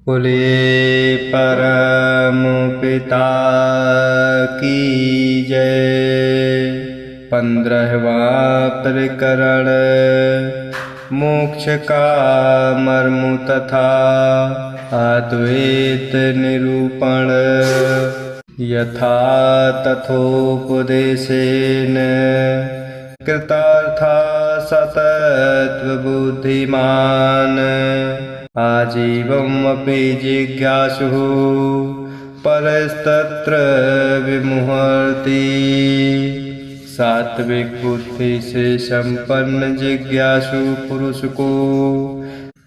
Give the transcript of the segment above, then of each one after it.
बोलिए परम पिता की जय। 15वां प्रकरण मोक्ष का मर्म तथा अद्वैत निरूपण। यथा तथोपदेशेन कृतार्था सतत्वबुद्धिमान् आजीवमपि जिज्ञासुः परस्तत्र विमुह्यति। सात्विक बुद्धि से संपन्न जिज्ञासु पुरुष को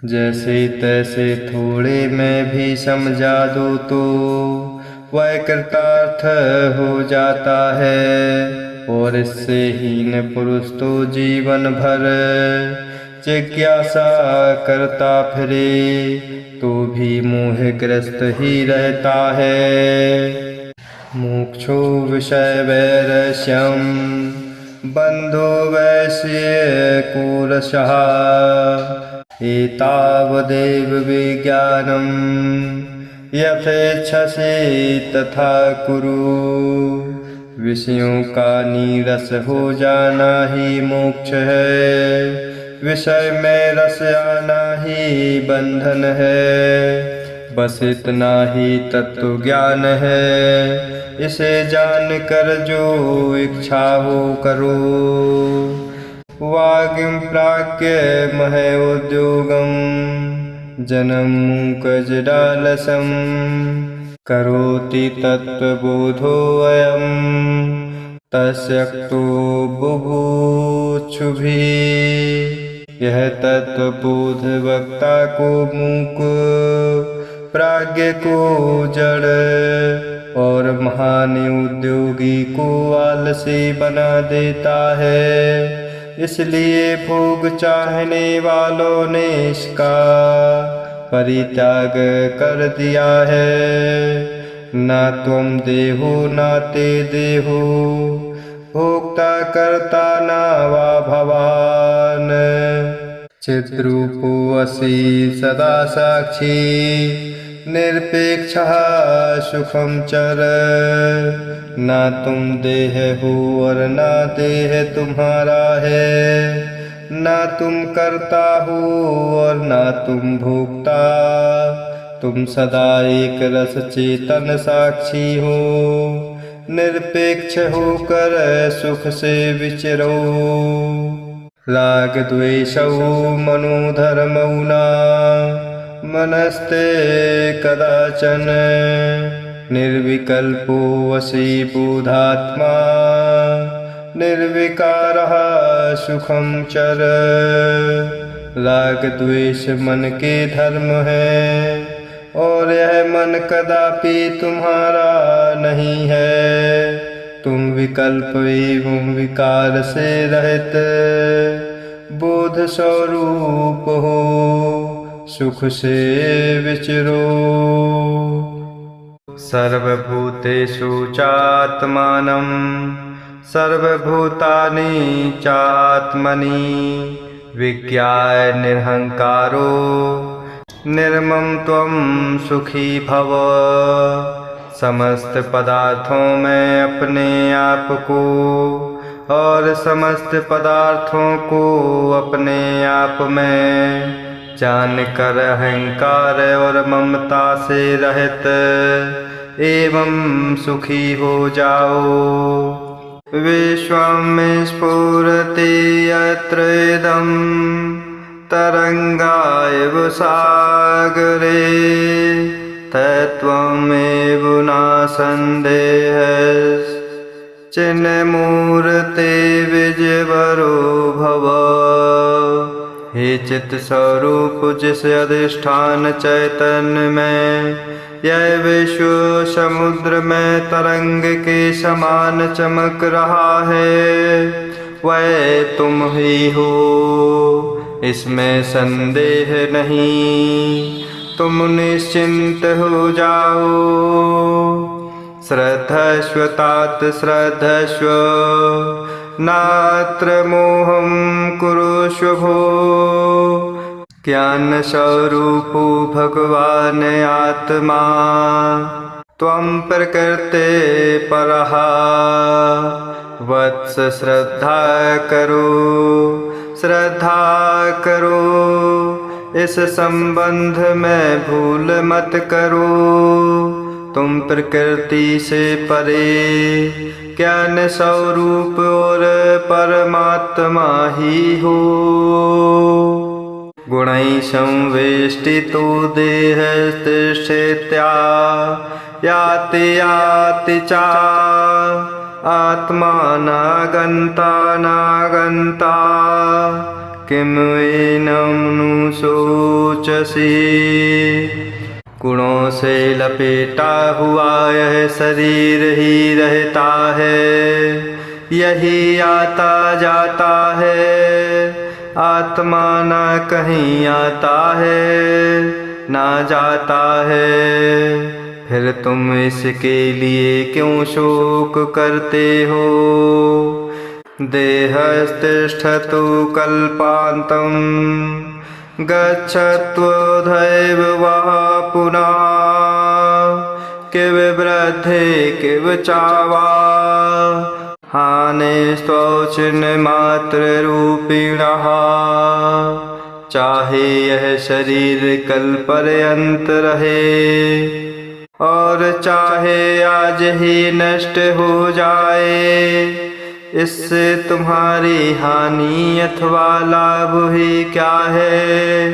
जैसे तैसे थोड़े में भी समझा दो तो वह कृतार्थ हो जाता है, और इससे हीन पुरुष तो जीवन भर जिज्ञासा करता फिरे तो भी मोहग्रस्त ही रहता है। मोक्षो विषय वैरस्यम् बंधो वैश्य कूलशः एतावदेव विज्ञानम् यथेच्छसि तथा कुरु। विषयों का नीरस हो जाना ही मोक्ष है, विषय में रस आना ही बंधन है। बस इतना ही तत्व ज्ञान है, इसे जान कर जो इच्छा हो करो। वागिम प्राज्ञ महे उद्योगम जनम मूकजडालसम करोति तत्वबोधो अयम तस्यक्तो बुभुक्षुभिः। यह तत्वबोध वक्ता को मूक, प्राज्ञ को जड़ और महान उद्योगी को आलसी बना देता है। इसलिए भोग चाहने वालों ने इसका परित्याग कर दिया है। ना तुम देहो ना ते देहो, भोक्ता करता ना वा भवान। चिद्रूपो असि सदा साक्षी निरपेक्षः सुखम चर। ना तुम देह हो और ना देह तुम्हारा है, ना तुम करता हो और ना तुम भोक्ता। तुम सदा एक रस चेतन साक्षी हो, निरपेक्ष होकर सुख से विचरो। राग द्वेषौ मनोधर्मौ न मनस्ते कदाचन निर्विकल्पो वशी बोधात्मा निर्विकारः सुखम चर। राग द्वेष मन के धर्म है, और यह मन कदापि तुम्हारा नहीं है। तुम विकल्प एवं विकार से रहित बोध स्वरूप हो, सुख से विचरो। सर्वभूतेषु चात्मानं सर्वभूतानि चात्मनि विज्ञाय निरहंकारो निर्मम त्वं सुखी भव। समस्त पदार्थों में अपने आप को और समस्त पदार्थों को अपने आप में जानकर अहंकार और ममता से रहित एवं सुखी हो जाओ। विश्वं में स्फुरति यत्र इदं तरंगायव सागरे तत्त्वमेव न संदेहः चिन्मूर्ते विजयवरो भव। हे चित्त स्वरूप जिस अधिष्ठान चैतन्य में यह विश्व समुद्र में तरंग के समान चमक रहा है, वह तुम ही हो, इसमें संदेह नहीं। तुम निश्चिंत हो जाओ। श्रद्धस्व तात श्रद्धस्व नात्र मोहं कुरुष्व भो। ज्ञान स्वरूपो भगवान आत्मा त्वं प्रकृते परः। वत्स श्रद्धा करो इस संबंध में भूल मत करो। तुम प्रकृति से परे ज्ञान स्वरूप और परमात्मा ही हो। गुणैः संवेष्टितो देहः तिष्ठत्या याति याति चा आत्मानागन्ता नागन्ता किम एनं नु सोचसि। गुणों से लपेटा हुआ यह शरीर ही रहता है, यही आता जाता है। आत्मा ना कहीं आता है ना जाता है। फिर तुम इसके लिए क्यों शोक करते हो। देहस्तिष्ठतु कल्पान्तं गच्छत्वोधैव वा पुनः। किव वृद्धे किव चावा हाने स्वचिन्ह मात्र रूपिणः। चाहे यह शरीर कल पर्यंत रहे और चाहे आज ही नष्ट हो जाए, इससे तुम्हारी हानि अथवा लाभ ही क्या है।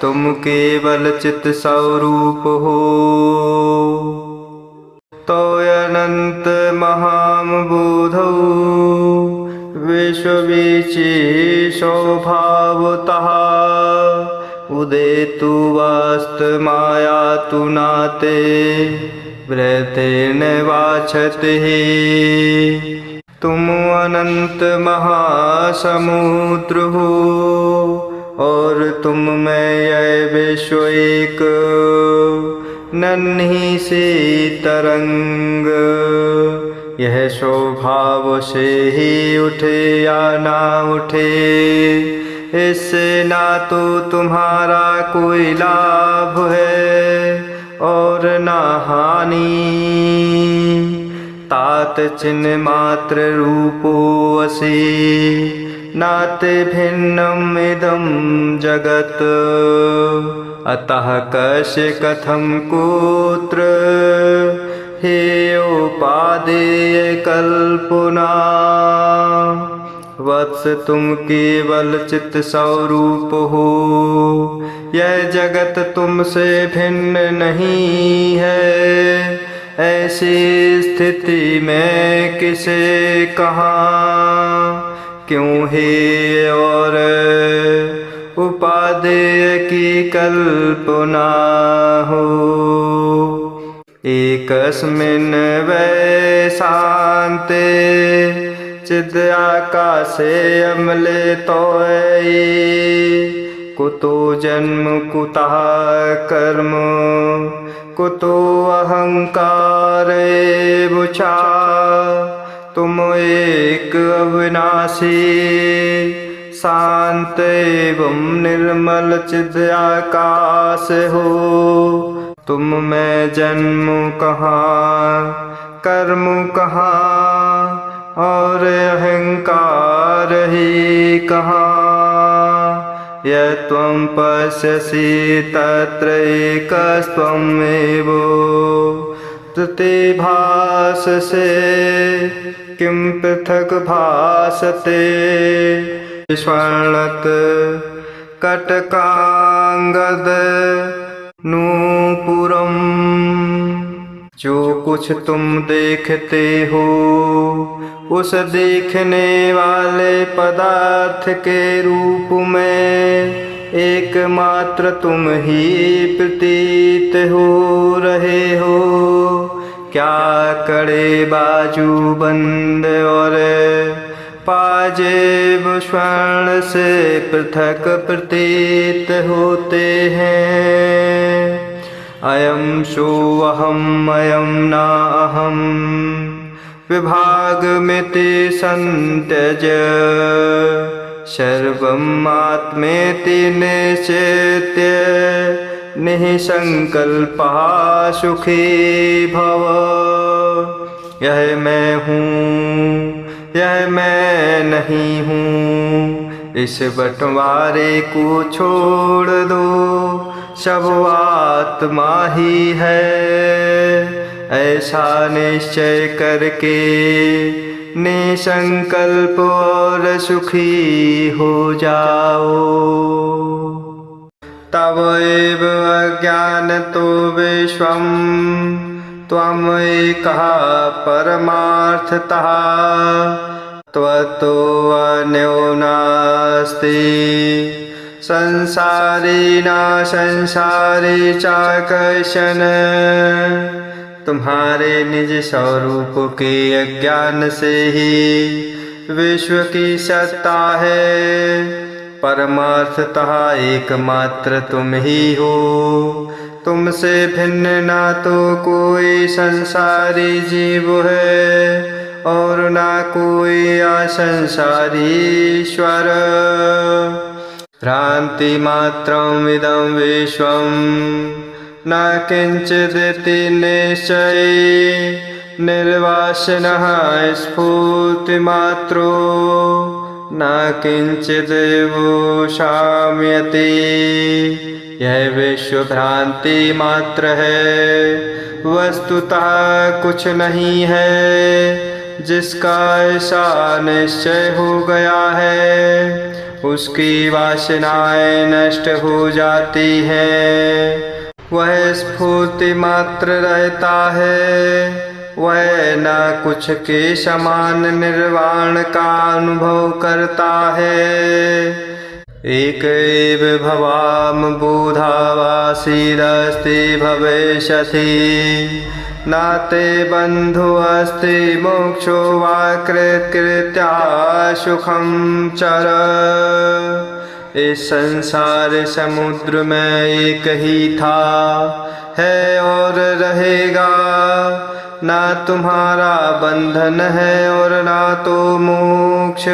तुम केवल चित्त स्वरूप हो। तो अनंत महाबोधौ विश्ववीची स्वभावतः उदेतु वास्तमायातु नाते वृत्तेन वाचते। तुम अनंत महासमुद्र हो और तुम में यह विश्व एक नन्ही सी तरंग। यह स्वभाव से ही उठे या ना उठे, इससे ना तो तुम्हारा कोई लाभ है और ना हानि। तात चिन्ह मात्र रूपो असि नाते भिन्नम इदं जगत। अतः कस्य कथम कुत्र हेयोपादेय कल्पना। वत्स तुम केवल चित्त स्वरूप हो। यह जगत तुमसे भिन्न नहीं है। ऐसी स्थिति में किसे कहाँ क्यों है और उपादेय की कल्पना हो। एकस्मिन् वै शान्ते चिद आकाशे अमले तोयि। कुतो जन्म कुतः कर्म कुतो अहंकार बुझा। तुम एक अविनाशी शांत एवं निर्मल चिद आकाश हो। तुम में जन्म कहाँ कर्म कहाँ और अहंकार ही कहाँ। यत् त्वं पश्यसि तत्र एकस्त्वमेव तृतीभाससे किं पृथक् भासते। स्वर्णत कटकांगद नूपुरम। जो कुछ तुम देखते हो उस देखने वाले पदार्थ के रूप में एकमात्र तुम ही प्रतीत हो रहे हो। क्या कड़े बाजू बंद और पाजेब स्वर्ण से पृथक प्रतीत होते हैं। अयम सोऽहम् अयम नाहम् विभागमिति संत्यज सर्वमात्मेति निश्चित्य निःसंकल्पः सुखी भव। यह मैं हूँ, यह मैं नहीं हूँ, इस बंटवारे को छोड़ दो, सब आत्मा ही है। ऐसा निश्चय करके निसंकल्प और सुखी हो जाओ। तव एव अज्ञानतो विश्वं त्वमेकः परमार्थतः त्वत्तो अन्यो नास्ति। संसारी न संसारी च कश्चन। तुम्हारे निज स्वरूप के अज्ञान से ही विश्व की सत्ता है। परमार्थतः एकमात्र तुम ही हो। तुमसे भिन्न ना तो कोई संसारी जीव है और ना कोई असंसारी ईश्वर। भ्रांति मात्रम् इदं विश्वम् न किंचिदिति निश्चये। निर्वासनः स्फूर्तिमात्रो न किंचिदेवो शाम्यति। यह विश्व भ्रांति मात्र है, वस्तुतः कुछ नहीं है। जिसका ऐसा निश्चय हो गया है उसकी वासनाएं नष्ट हो जाती हैं। वह स्फूर्ति मात्र रहता है, वह न कुछ के समान निर्वाण का अनुभव करता है। एक एव भवाम बुधावासीदस्ति भविष्यति। नाते बंधु अस्ति मोक्षो वा कृत्या सुखम चर। इस संसार समुद्र में एक ही था, है और रहेगा। ना तुम्हारा बंधन है और ना तो मोक्ष।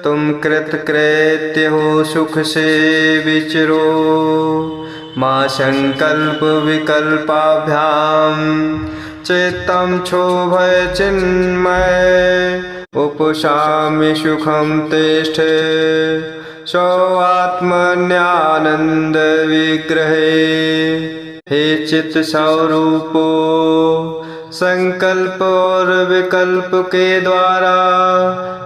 तुम कृतकृत्य हो, सुख से विचरो। मां संकल्प विकल्पाभ्याम चित्तं क्षोभय चिन्मय। उपशाम्य सुखम तिष्ठे स्वात्मन्यानंद विग्रहे। हे चित्त स्वरूपो, संकल्प और विकल्प के द्वारा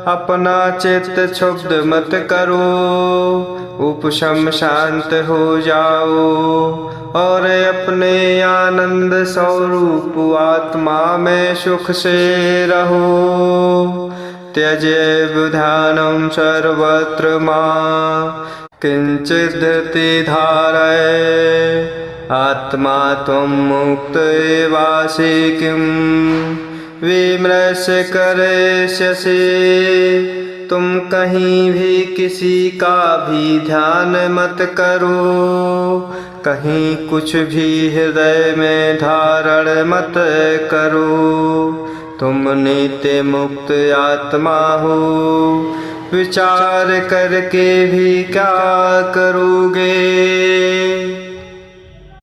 अपना चित्त क्षुब्ध मत करो। उपशम शांत हो जाओ और अपने आनंद स्वरूप आत्मा में सुख से रहो। त्यजेव ध्यानं सर्वत्र मां किंचिद्धृति धारय। आत्मा त्वं मुक्त एवासि किं विमृश्य करिष्यसि। तुम कहीं भी किसी का भी ध्यान मत करो, कहीं कुछ भी हृदय में धारण मत करो। तुम नित्य मुक्त आत्मा हो, विचार करके भी क्या करोगे।